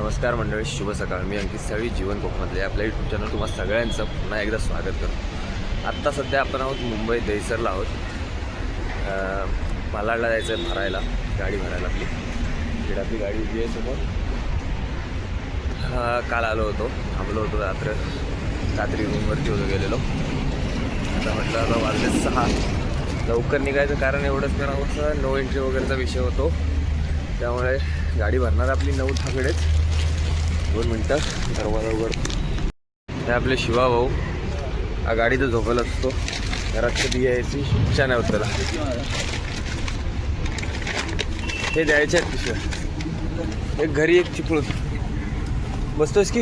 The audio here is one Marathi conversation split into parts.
नमस्कार मंडळी, शुभ सकाळ. मी अंकित साळवी, जीवन कोकणातले आपल्या यूट्यूब चॅनल तुम्हा सगळ्यांचं पुन्हा एकदा स्वागत करतो. आत्ता सध्या आपण आहोत मुंबई दहिसरला आहोत. मालाडला जायचं आहे भरायला, गाडी भरायला आपली. इकडे आपली गाडी उभी आहे समोर. काल आलो होतो, थांबलो होतो रात्री रूमवरती होतो गेलेलो. आता म्हटलं आता वाजले 6, लवकर निघायचं कारण एवढंच करावं, नो एंट्री वगैरेचा विषय होतो. त्यामुळे गाडी भरणार आपली 9:10कडेच. 2 मिनटं दरवाजा उघडतो. हे आपले शिवा भाऊ, हा गाडीत झोपला असतो, घरात कधी यायची इच्छा नाही होत त्याला. हे द्यायचे आहेत पिशव्या, एक घरी एक चिपळून बसतोस की.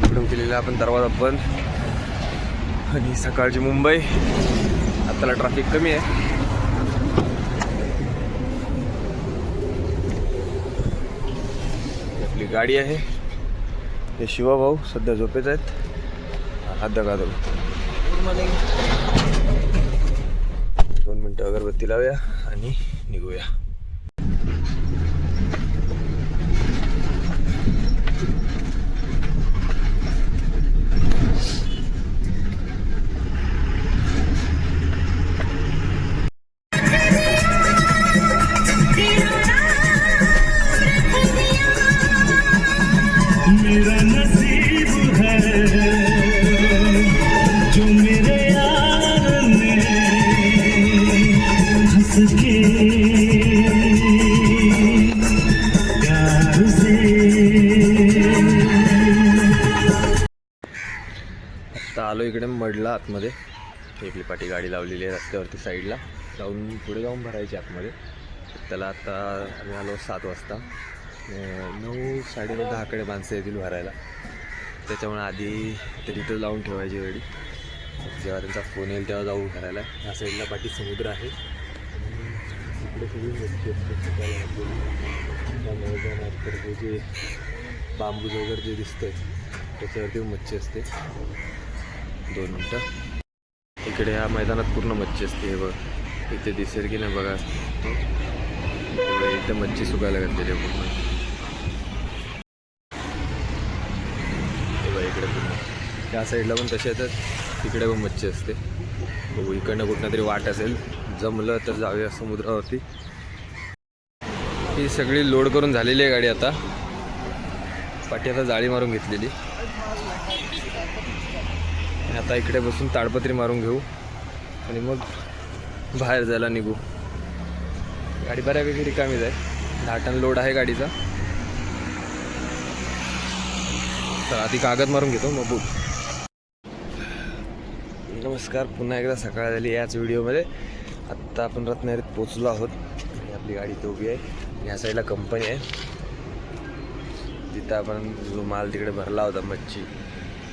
इकडून केलेला आपण दरवाजा बंद. आणि सकाळची मुंबई, आत्ताला ट्रॅफिक कमी आहे. आपली गाडी आहे. हे शिवा भाऊ सध्या झोपेत आहेत. हात दगा दो. 2 मिनटं अगरबत्ती लावूया आणि निघूया. मेरा नसीब है जो मेरे यार ने हंस के प्यार से. आता आलो इकडे मडला आतमध्ये. आपली पाठी गाडी लावलेली आहे रस्त्यावरती साईडला, जाऊन पुढे जाऊन भरायची आतमध्ये. त्याला आता आम्ही आलो 7 वाजता. 9, 9:30, 10कडे माणसं येतील भरायला. त्याच्यामुळे आधी तिथं लावून ठेवायची गाडी. जेव्हा त्यांचा फोन येईल तेव्हा जाऊ भरायला. ह्या साईडला पाठी समुद्र आहे. इकडे सगळी मच्छी असते. त्या मैदानात तर हे जे बांबूज वगैरे जे दिसतंय त्याच्यावरती मच्छी असते. 2 मिनटं. इकडे ह्या मैदानात पूर्ण मच्छी असते. हे बघ, इथे दिसेल की नाही बघा, इथे मच्छी सुकायला घातलेली आहे पूर्ण. इकडे पूर्ण त्या साईडला पण तसे येतात, तिकडे पण मच्छी असते. बघू इकडनं कुठनं तरी वाट असेल, जमलं तर जाऊया समुद्रावरती. ही सगळी लोड करून झालेली आहे गाडी. आता पाठी आता जाळी मारून घेतलेली. आता इकडे बसून ताडपत्री मारून घेऊ आणि मग बाहेर जायला निघू. गाडी बऱ्यापैकी रिकामीच आहे. 10 टन लोड आहे गाडीचा. तर आधी कागद मारून घेतो मग बघू. नमस्कार, पुन्हा एकदा सकाळ झाली याच व्हिडिओमध्ये. आत्ता आपण रत्नागिरीत पोचलो आहोत. आपली गाडी तो उभी आहे. ह्या साईडला कंपनी आहे, तिथं आपण जो माल तिकडे भरला होता मच्छी,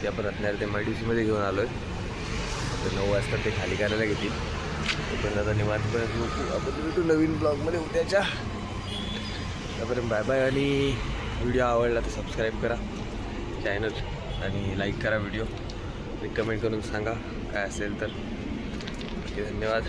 ते आपण रत्नागिरी ते MIDC घेऊन आलो आहे. तर 9 वाजता ते खाली करायला घेतील. तोपर्यंत आता निवांतपर्यंत आपण भेटू नवीन ब्लॉगमध्ये उद्याच्या. त्यापर्यंत बाय बाय. आणि व्हिडिओ आवडला तर सबस्क्राईब करा चॅनल आणि लाईक करा व्हिडिओ आणि कमेंट करून सांगा काय असेल तर. धन्यवाद.